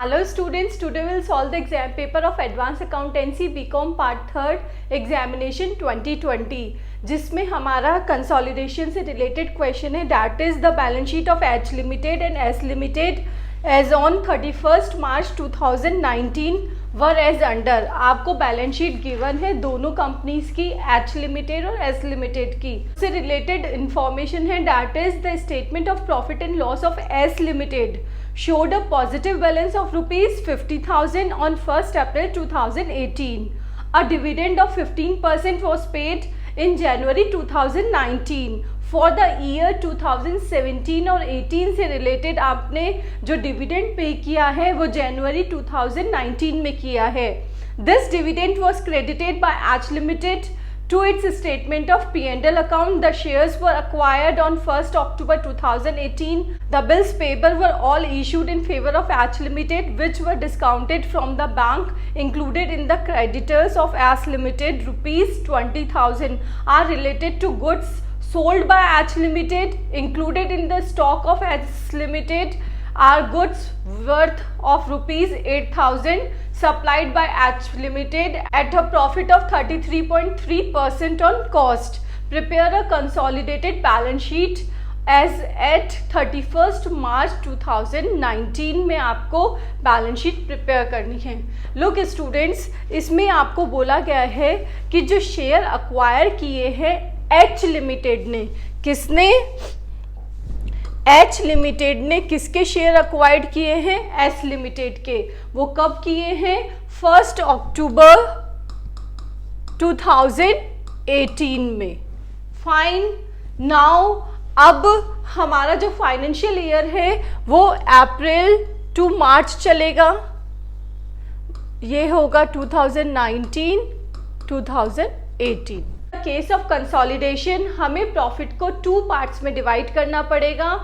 Hello students, today we'll solve the exam paper of Advanced Accountancy BCom Part 3rd Examination 2020 जिसमें हमारा consolidation से related question है that is the balance sheet of H limited and S limited as on 31 March 2019 were as under. आपको balance sheet given है दोनों companies की, H limited और S limited की। से रिलेटेड इंफॉर्मेशन है that is the statement of profit and loss of S limited showed a positive balance of rupees 50,000 on 1st April 2018. A dividend of 15% was paid in January 2019. For the year 2017 और 18 से related आपने जो dividend pay किया है वो जनवरी 2019 में किया है। This dividend was credited by H Limited to its statement of P&L account. The shares were acquired on 1st October 2018. The bills payable were all issued in favor of H Limited, which were discounted from the bank. Included in the creditors of H Limited, rupees 20,000 are related to goods sold by H Limited. Included in the stock of H Limited are goods worth of rupees 8,000 supplied by H Limited at a profit of 33.3% on cost. Prepare a consolidated balance sheet as at 31st March 2019 में आपको balance sheet prepare करनी है। Look students, इसमें आपको बोला गया है कि जो शेयर अक्वायर किए हैं एच लिमिटेड ने, किसने? एच लिमिटेड ने किसके शेयर अक्वायर्ड किए हैं? एस लिमिटेड के। वो कब किए हैं? 1 अक्टूबर 2018 में। फाइन। नाउ अब हमारा जो फाइनेंशियल ईयर है वो अप्रैल टू मार्च चलेगा। ये होगा 2019 2018। केस ऑफ कंसोलिडेशन हमें प्रॉफिट को 2 पार्ट्स में डिवाइड करना पड़ेगा।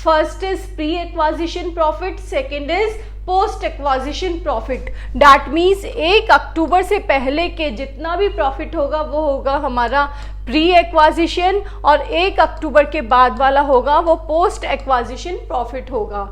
First is pre acquisition profit, second is post acquisition profit. That means 1 अक्टूबर से पहले के जितना भी प्रॉफिट होगा वो होगा हमारा प्री एक्वाजिशन और 1 अक्टूबर के बाद वाला होगा वो पोस्ट एक्वाजिशन प्रॉफिट होगा।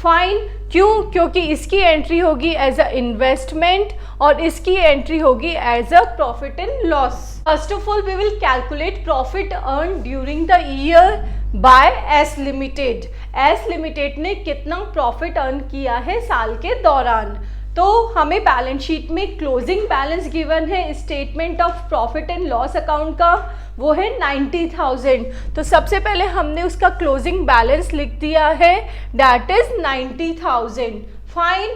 फाइन। क्यों? क्योंकि इसकी एंट्री होगी एज अ इन्वेस्टमेंट और इसकी एंट्री होगी as a profit and loss. First of all we will calculate profit earn during the year by S limited. S limited ने कितना प्रॉफिट अर्न किया है साल के दौरान। तो हमें बैलेंस शीट में क्लोजिंग बैलेंस गिवन है statement of profit and loss account का, वो है 90,000। तो सबसे पहले हमने उसका क्लोजिंग बैलेंस लिख दिया है that is 90,000। Fine.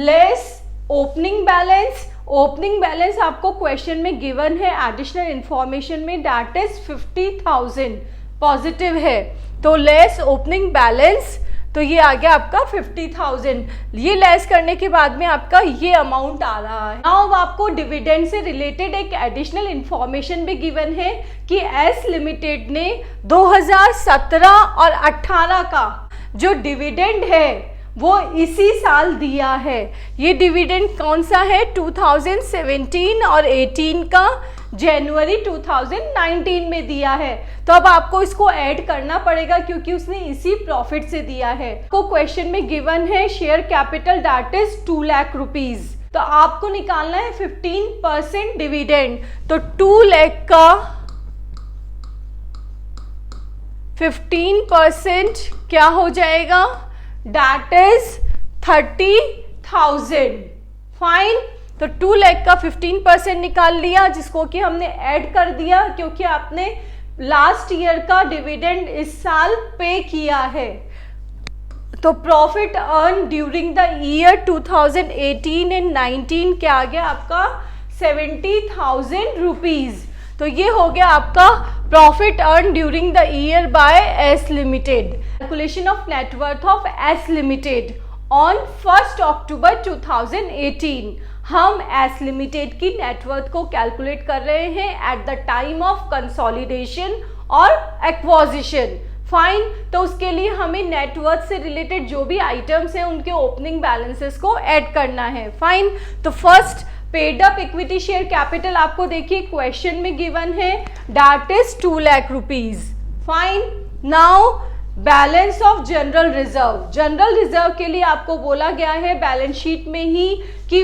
Less opening balance. Opening balance आपको क्वेश्चन में गिवन है एडिशनल इंफॉर्मेशन में दैट इज 50,000 पॉजिटिव है। तो लेस ओपनिंग बैलेंस, तो ये आ गया आपका 50,000। ये लेस करने के बाद में आपका ये अमाउंट आ रहा है। नाउ आपको डिविडेंड से रिलेटेड एक एडिशनल इंफॉर्मेशन भी गिवन है कि एस लिमिटेड ने 2017 और 18 का जो डिविडेंड है वो इसी साल दिया है। ये डिविडेंड कौन सा है? 2017 और 18 का जनवरी 2019 में दिया है। तो अब आपको इसको ऐड करना पड़ेगा क्योंकि उसने इसी प्रॉफिट से दिया है। को क्वेश्चन में गिवन है share capital that is 2 lakh rupees. तो आपको निकालना है 15% डिविडेंड। तो 2 लाख का 15% क्या हो जाएगा? That is 30,000। फाइन। तो 2 लाख का 15% निकाल लिया जिसको कि हमने ऐड कर दिया क्योंकि आपने लास्ट ईयर का डिविडेंड इस साल पे किया है। तो profit earn during the year 2018 and 19 क्या आ गया आपका? 70,000 रुपीज। तो ये हो गया आपका profit earn during the year by S limited. Calculation of net worth of S limited on 1 अक्टूबर 2018। हम एस लिमिटेड की नेटवर्थ को कैलकुलेट कर रहे हैं at the time of consolidation और एक्वाजिशन। फाइन। तो उसके लिए हमें नेटवर्थ से रिलेटेड जो भी आइटम्स हैं उनके ओपनिंग बैलेंसेस को ऐड करना है। फाइन। तो first paid up equity share capital आपको देखिए क्वेश्चन में गिवन है that is 2 lakh rupees. Fine. Now balance of general reserve. General reserve के लिए आपको बोला गया है बैलेंस शीट में ही कि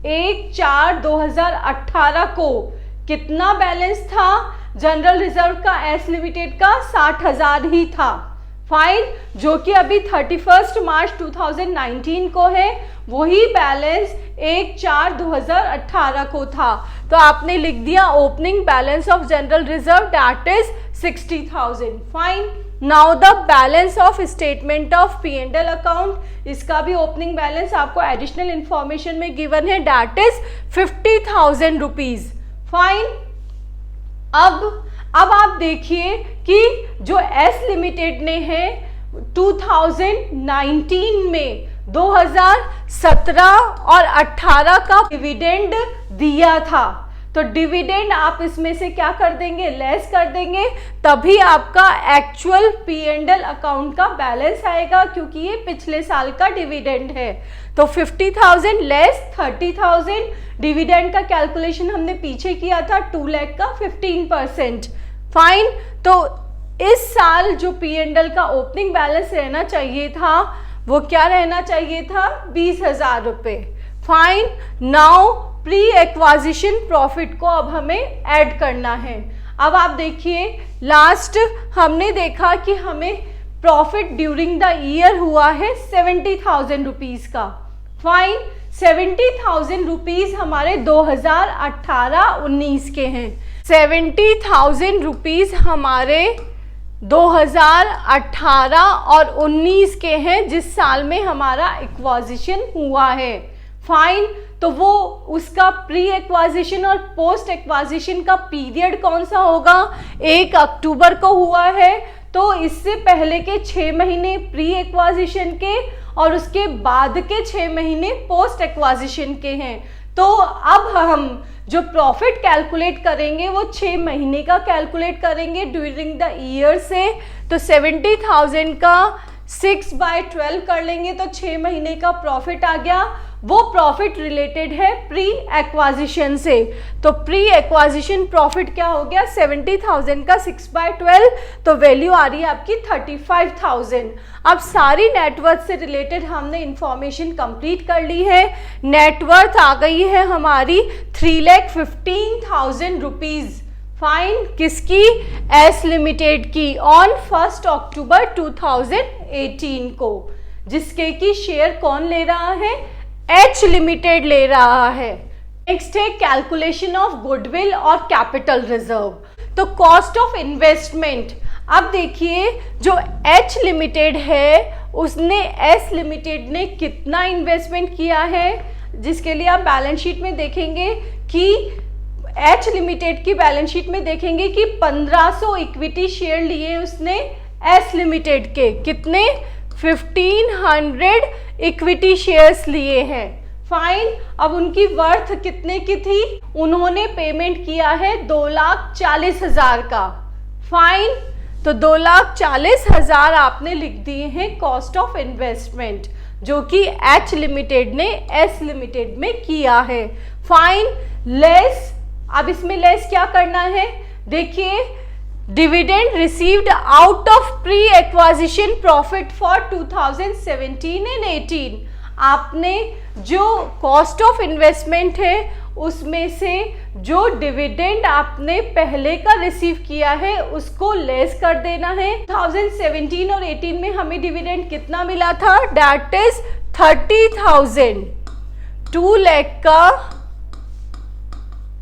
1/4/2018 को कितना बैलेंस था जनरल रिजर्व का, एस लिमिटेड का 60,000 ही था। फाइन, जो कि अभी 31 मार्च 2019 को है, वही बैलेंस 1/4/2018 को था। तो आपने लिख दिया opening balance of general reserve that is 60,000। Fine, now the balance of statement of P&L account, इसका भी ओपनिंग बैलेंस आपको एडिशनल इंफॉर्मेशन में गिवन है दैट इज 50,000 रुपीज। फाइन, अब आप देखिए कि जो एस लिमिटेड ने है 2019 में 2017 और 18 का डिविडेंड दिया था। तो डिविडेंड आप इसमें से क्या कर देंगे, लेस कर देंगे, तभी आपका एक्चुअल P&L अकाउंट का बैलेंस आएगा, क्योंकि ये पिछले साल का डिविडेंड है। तो 50,000 लेस 30,000, डिविडेंड का कैलकुलेशन हमने पीछे किया था 2 लाख का 15%। फाइन, तो इस साल जो P&L का ओपनिंग बैलेंस रहना चाहिए था वो क्या रहना चाहिए था, 20,000 रुपये। Fine, now pre acquisition profit को अब हमें ऐड करना है। अब आप देखिए लास्ट हमने देखा कि हमें प्रॉफिट ड्यूरिंग द ईयर हुआ है 70,000 रुपीज का। फाइन, 70,000 रुपीज हमारे 2018-19 के हैं। 70,000 रुपीज हमारे 2018 और 19 के हैं, जिस साल में हमारा एक्वाजिशन हुआ है। फाइन, तो वो उसका प्री एक्वाजिशन और पोस्ट एक्वाजिशन का पीरियड कौन सा होगा, 1 अक्टूबर को हुआ है, तो इससे पहले के 6 महीने प्री एक्वाजिशन के और उसके बाद के 6 महीने पोस्ट एक्वाजिशन के हैं। तो अब हम जो प्रॉफिट कैलकुलेट करेंगे वो 6 महीने का कैलकुलेट करेंगे ड्यूरिंग द ईयर से। तो 70,000 का 6/12 कर लेंगे तो 6 महीने का प्रॉफिट आ गया। वो प्रॉफिट रिलेटेड है प्री एक्वाजिशन से। तो प्री एक्वाजिशन प्रॉफिट क्या हो गया, 70,000 का 6/12, तो वैल्यू आ रही है आपकी 35,000। अब सारी नेटवर्थ से रिलेटेड हमने इंफॉर्मेशन कंप्लीट कर ली है। नेटवर्थ आ गई है हमारी 3,15,000 रुपीज। फाइन, किसकी, एस लिमिटेड की, ऑन 1 अक्टूबर 2018 को, जिसके की शेयर कौन ले रहा है, एच लिमिटेड ले रहा है। नेक्स्ट है कैलकुलेशन ऑफ गुडविल और कैपिटल रिजर्व। तो कॉस्ट ऑफ इन्वेस्टमेंट, अब देखिए जो एच लिमिटेड है उसने एस लिमिटेड ने कितना इन्वेस्टमेंट किया है, जिसके लिए आप बैलेंस शीट में देखेंगे कि एच लिमिटेड की बैलेंस शीट में देखेंगे कि 1500 इक्विटी शेयर लिए उसने एस लिमिटेड के, कितने, 1500 इक्विटी शेयर्स लिए हैं। फाइन, अब उनकी वर्थ कितने की थी, उन्होंने पेमेंट किया है 2,40,000 का। फाइन, तो 2,40,000 आपने लिख दिए हैं कॉस्ट ऑफ इन्वेस्टमेंट, जो कि एच लिमिटेड ने एस लिमिटेड में किया है। फाइन, लेस, अब इसमें लेस क्या करना है, देखिए dividend received out of pre acquisition profit for 2017 and 18। आपने जो कॉस्ट ऑफ इन्वेस्टमेंट है उसमें से जो डिविडेंड आपने पहले का रिसीव किया है उसको लेस कर देना है। 2017 और 18 में हमें डिविडेंड कितना मिला था, दैट इज 30,000, 2 लाख का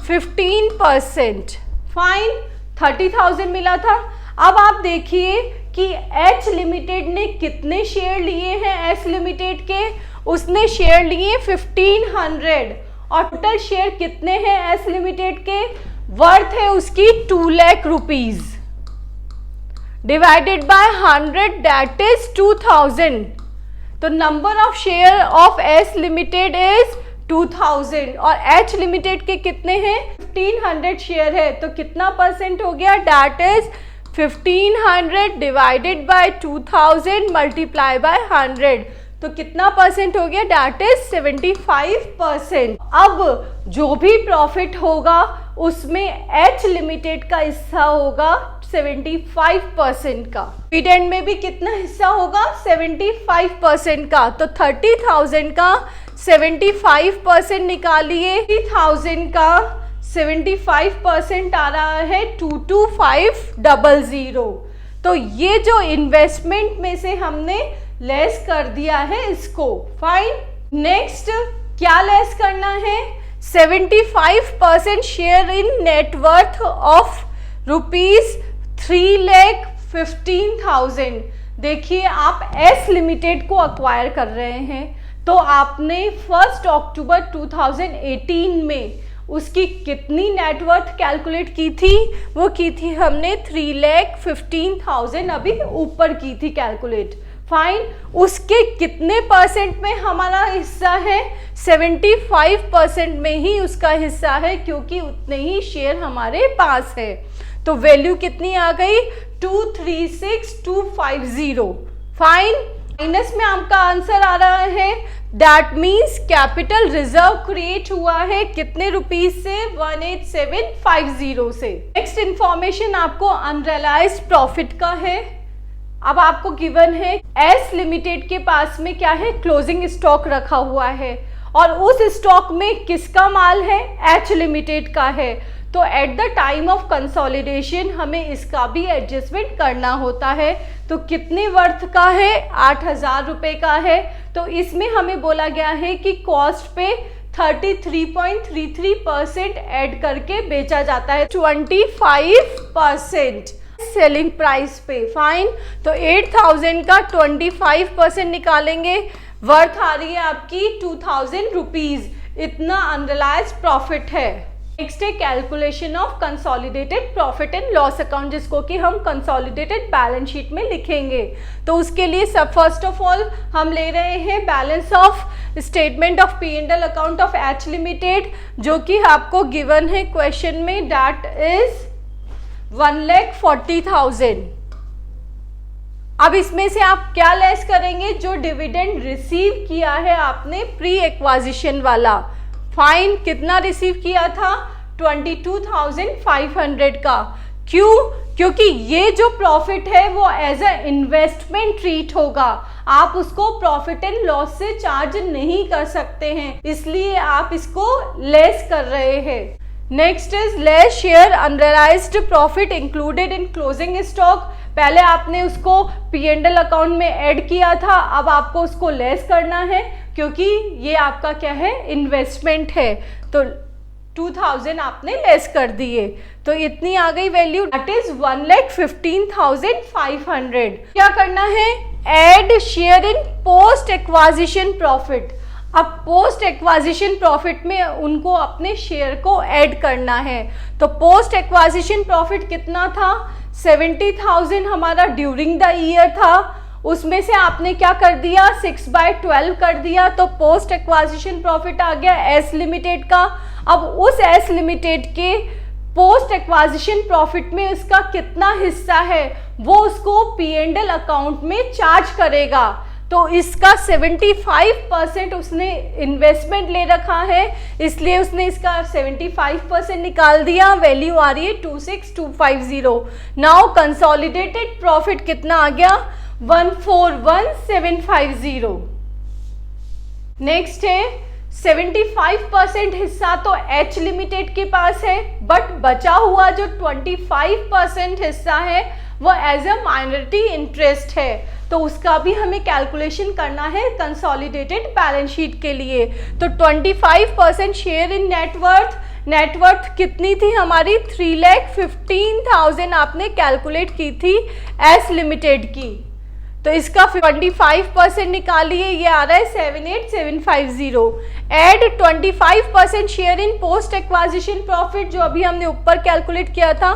15%। फाइन, 30,000 मिला था। अब आप देखिए कि एच लिमिटेड ने कितने शेयर लिए हैं एस लिमिटेड के, उसने शेयर लिए 1500 और टोटल शेयर कितने हैं एस लिमिटेड के, वर्थ है उसकी 2 lakh rupees, divided by 100 that is 2000। तो number of share of S limited is 2000 और एच लिमिटेड के कितने हैं, 1500 शेयर है, तो कितना परसेंट हो गया, that is 1500 divided by 2000 multiply by 100, तो कितना परसेंट हो गया, दैट इज 75%। अब जो भी प्रॉफिट होगा उसमें एच लिमिटेड का हिस्सा होगा 75% का। डिविडेंड में भी कितना हिस्सा होगा? 75% का। तो 30,000 का 75% निकालिए। 30,000 का 75% आ रहा है 22500। तो ये जो इन्वेस्टमेंट में से हमने लेस कर दिया है इसको। फाइन। नेक्स्ट क्या लेस करना है? 75% शेयर इन नेटवर्थ ऑफ ₹3,15,000। देखिए, आप एस लिमिटेड को अक्वायर कर रहे हैं, तो आपने 1 अक्टूबर 2018 में उसकी कितनी नेटवर्थ कैलकुलेट की थी? वो की थी हमने 3,15,000, अभी ऊपर की थी कैलकुलेट। फाइन। उसके कितने परसेंट में हमारा हिस्सा है? 75% में ही उसका हिस्सा है, क्योंकि उतने ही शेयर हमारे पास है। तो वैल्यू कितनी आ गई? 236,250। फाइन। माइनस में आपका आंसर आ रहा है, that means capital reserve create हुआ है कितने रुपीज से? 18750 से। नेक्स्ट इंफॉर्मेशन आपको अनरियलाइज्ड प्रॉफिट का है। अब आपको गिवन है एस लिमिटेड के पास में क्या है? क्लोजिंग स्टॉक रखा हुआ है, और उस स्टॉक में किसका माल है? एच लिमिटेड का है। तो at the time of consolidation हमें इसका भी एडजस्टमेंट करना होता है। तो कितने वर्थ का है? 8,000 रुपए का है। तो इसमें हमें बोला गया है कि कॉस्ट पे 33.33% ऐड करके बेचा जाता है, 25% सेलिंग प्राइस पे। फाइन। तो 8,000 का 25% निकालेंगे, वर्थ आ रही है आपकी 2,000 रुपीज। इतना अनरियलाइज्ड प्रॉफिट है। नेक्स्ट है calculation of consolidated profit and loss account, जिसको कि हम कंसोलिडेटेड बैलेंस शीट में लिखेंगे। तो उसके लिए सब फर्स्ट ऑफ ऑल हम ले रहे हैं balance of statement of P&L account of H limited, जो कि आपको गिवन है क्वेश्चन में, दैट इज 1,40,000। अब इसमें से आप क्या लेस करेंगे? जो डिविडेंड रिसीव किया है आपने प्री एक्वाजिशन वाला। फाइन। कितना रिसीव किया था? 22,500 का। क्यों? क्योंकि ये जो प्रॉफिट है वो एज अ इन्वेस्टमेंट ट्रीट होगा, आप उसको प्रॉफिट एंड लॉस से चार्ज नहीं कर सकते हैं, इसलिए आप इसको लेस कर रहे हैं। Next is less share unrealised profit included in closing stock. पहले आपने उसको P&L अकाउंट में ऐड किया था, अब आपको उसको लेस करना है, क्योंकि ये आपका क्या है? इन्वेस्टमेंट है। तो 2,000 आपने लेस कर दिए, तो इतनी आ गई वैल्यू, दैट इज 1,15,500। क्या करना है? Add share in post acquisition profit. अब पोस्ट एक्वाजिशन प्रॉफिट में उनको अपने शेयर को ऐड करना है। तो पोस्ट एक्वाजिशन प्रॉफिट कितना था? 70,000 हमारा ड्यूरिंग द ईयर था, उसमें से आपने क्या कर दिया? 6/12 कर दिया। तो पोस्ट एक्वाजिशन प्रॉफिट आ गया एस लिमिटेड का। अब उस एस लिमिटेड के पोस्ट एक्वाजिशन प्रॉफिट में उसका कितना हिस्सा है वो उसको P&L अकाउंट में चार्ज करेगा। तो इसका 75% उसने इन्वेस्टमेंट ले रखा है, इसलिए उसने इसका 75% निकाल दिया। वैल्यू आ रही है 26,250। नाउ कंसोलिडेटेड प्रॉफिट कितना आ गया? 141,750। नेक्स्ट है 75% हिस्सा तो एच लिमिटेड के पास है, बट बचा हुआ जो 25% हिस्सा है वो एज अ माइनॉरिटी इंटरेस्ट है, तो उसका भी हमें कैलकुलेशन करना है कंसोलिडेटेड बैलेंस शीट के लिए। तो 25% शेयर इन नेटवर्थ कितनी थी हमारी? 3,15,000 आपने कैलकुलेट की थी एस लिमिटेड की। तो इसका 25% निकालिए, ये आ रहा है 78,750। Add 25% share in post acquisition profit, जो अभी हमने ऊपर कैलकुलेट किया था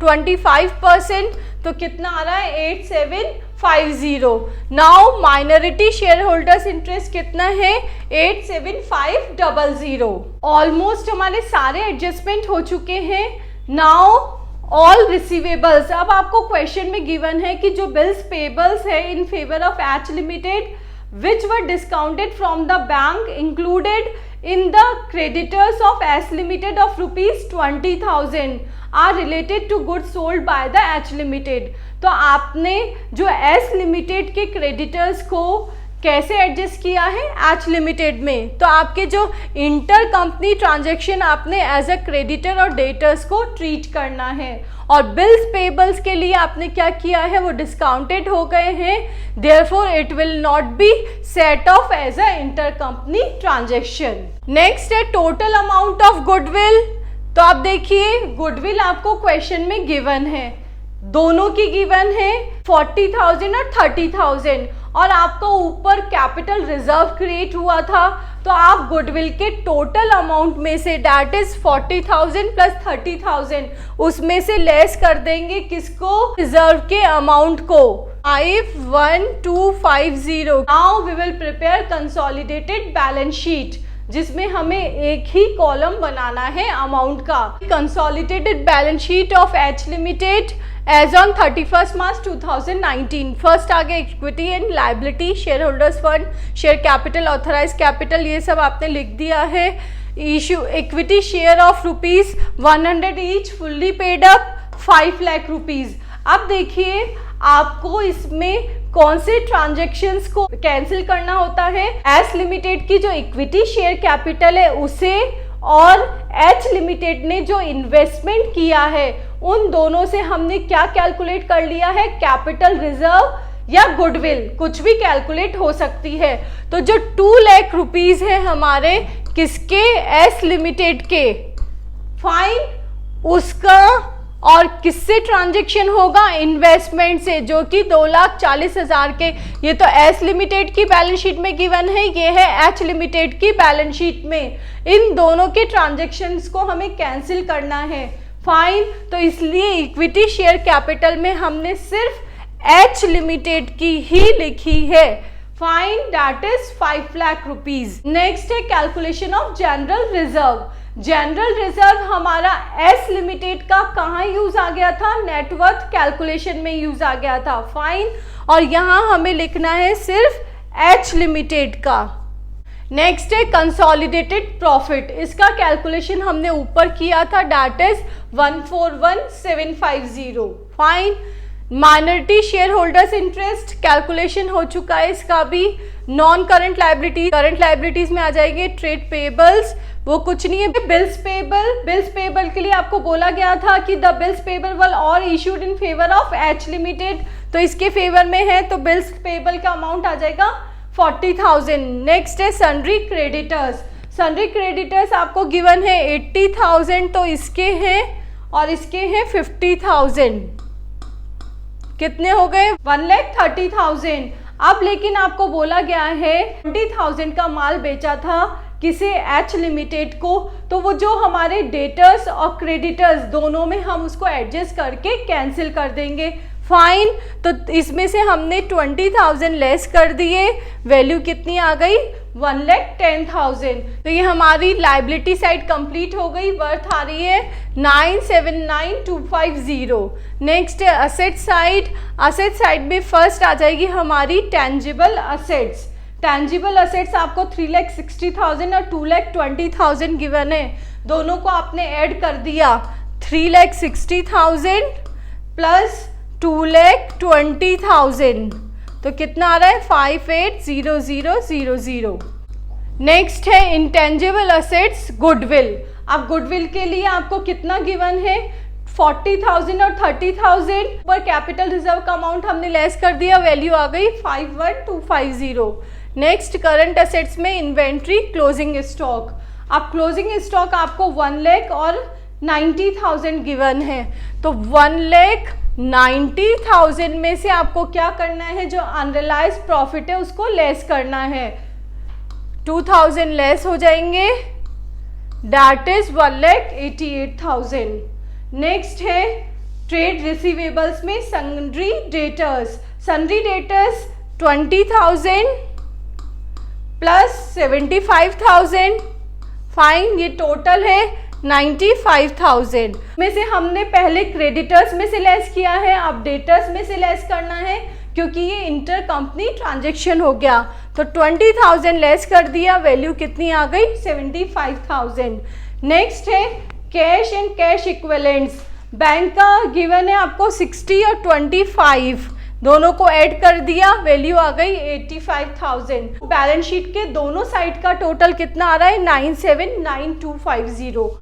25%, तो कितना आ रहा है? 8,750। Now minority share holders interest कितना है? 8,750। ऑलमोस्ट हमारे सारे एडजस्टमेंट हो चुके हैं। Now all receivables. अब आपको क्वेश्चन में गिवन है कि जो बिल्स पेबल्स है in favour of H limited which were discounted from the bank included in the creditors of S limited of ₹20,000 are related to goods sold by the H limited. तो आपने जो S limited के creditors को कैसे adjust किया है, H limited में। तो आपके जो इंटर कंपनी ट्रांजैक्शन आपने एज अ क्रेडिटर और डेटर्स को ट्रीट करना है, और बिल्स पेबल्स के लिए आपने क्या किया है, वो डिस्काउंटेड हो गए हैं, therefore it will not be set off as a inter company transaction. Next है टोटल अमाउंट ऑफ गुडविल। तो आप देखिए गुडविल आपको क्वेश्चन में गिवन है, दोनों की गिवन है 40,000 और 30,000, और आपका ऊपर कैपिटल रिजर्व क्रिएट हुआ था। तो आप गुडविल के टोटल अमाउंट में से दैट इज 40,000 प्लस 30,000 उसमें से लेस कर देंगे किसको, रिजर्व के अमाउंट को, 51250। Now we will prepare consolidated balance sheet जिसमें हमें एक ही कॉलम बनाना है अमाउंट का। Consolidated balance sheet of H limited as on 31 March 2019। First आगे equity and liability, share holders fund, share capital, authorise capital, ये सब आपने लिख दिया है। Issue equity share of ₹100 each, fully paid up 5 lakh rupees. अब देखिए आपको इसमें कौन से ट्रांजैक्शंस को कैंसिल करना होता है, एस लिमिटेड की जो इक्विटी शेयर कैपिटल है उसे, और एच लिमिटेड ने जो इन्वेस्टमेंट किया है उन दोनों से हमने क्या कैलकुलेट कर लिया है, कैपिटल रिजर्व या गुडविल, कुछ भी कैलकुलेट हो सकती है। तो जो 2 लाख रुपीज है हमारे किसके, एस लिमिटेड के, फाइन, उसका और किससे ट्रांजैक्शन होगा, इन्वेस्टमेंट से, जो कि 2,40,000 के, ये तो एस लिमिटेड की बैलेंस शीट में गिवन है, ये है एच लिमिटेड की बैलेंस शीट में। इन दोनों के ट्रांजैक्शंस को हमें कैंसिल करना है, फाइन। तो इसलिए इक्विटी शेयर कैपिटल में हमने सिर्फ एच लिमिटेड की ही लिखी है, fine, that is 5 lakh rupees. Next है calculation of general reserve. General reserve हमारा एस लिमिटेड का कहाँ यूज आ गया था, नेटवर्थ कैलकुलेशन में यूज आ गया था, फाइन। और यहाँ हमें लिखना है सिर्फ एच लिमिटेड का। नेक्स्ट है कंसोलिडेटेड प्रॉफिट, इसका कैलकुलेशन हमने ऊपर किया था, that is 141,750, fine. Minority share holders interest calculation हो चुका है इसका भी। Non current liability, current liabilities में आ जाएंगे ट्रेड पेबल्स, वो कुछ नहीं है। बिल्स पेबल, बिल्स पेबल के लिए आपको बोला गया था कि द बिल्स पेबल वर और issued in favour of H limited, तो इसके फेवर में है, तो बिल्स पेबल का अमाउंट आ जाएगा 40,000। नेक्स्ट है सन्ड्री क्रेडिटर्स। सन्ड्री क्रेडिटर्स आपको गिवन है 80,000, तो इसके हैं और इसके हैं 50,000, कितने हो गए, 1,30,000। अब लेकिन आपको बोला गया है 20,000 का माल बेचा था किसे, एच लिमिटेड को, तो वो जो हमारे डेटर्स और क्रेडिटर्स दोनों में हम उसको एडजस्ट करके कैंसिल कर देंगे, फाइन। तो इसमें से हमने 20,000 लेस कर दिए, वैल्यू कितनी आ गई, 1,10,000। तो ये हमारी लाइबिलिटी साइड कंप्लीट हो गई, वर्थ आ रही है 979,250। नेक्स्ट है असेट साइड। असेट साइड में फर्स्ट आ जाएगी हमारी टेंजिबल असेट्स। टेंजिबल असेट्स आपको 3,60,000 और 2,20,000 गिवन है, दोनों को आपने ऐड कर दिया, 3,60,000 प्लस 2,20,000, तो कितना आ रहा है 580000। नेक्स्ट है इंटेंजिबल असेट्स गुडविल। अब गुडविल के लिए आपको कितना गिवन है, 40,000 और 30,000 पर कैपिटल रिजर्व का अमाउंट हमने लेस कर दिया, वैल्यू आ गई 51,250। नेक्स्ट करंट असेट्स में इन्वेंट्री, क्लोजिंग स्टॉक। अब क्लोजिंग स्टॉक आपको 1,00,000 और 90,000 गिवन है, तो 1,90,000 में से आपको क्या करना है, जो अनरियलाइज प्रॉफिट है उसको लेस करना है, 2,000 लेस हो जाएंगे, दैट इज 1,88,000। नेक्स्ट है ट्रेड रिसीवेबल्स में sundry debtors. Sundry debtors 20,000 plus 75,000, fine, ये टोटल है 95,000 में से हमने पहले क्रेडिटर्स में से लेस किया है, अब डेटर्स में से लेस करना है, क्योंकि ये इंटर कंपनी ट्रांजेक्शन हो गया। तो 20,000 लेस कर दिया, वैल्यू कितनी आ गई 75,000। नेक्स्ट है cash and cash equivalents. Bank का गिवन है आपको 60 और 25, दोनों को ऐड कर दिया, वैल्यू आ गई 85,000। बैलेंस शीट के दोनों साइड का टोटल कितना आ रहा है 979250।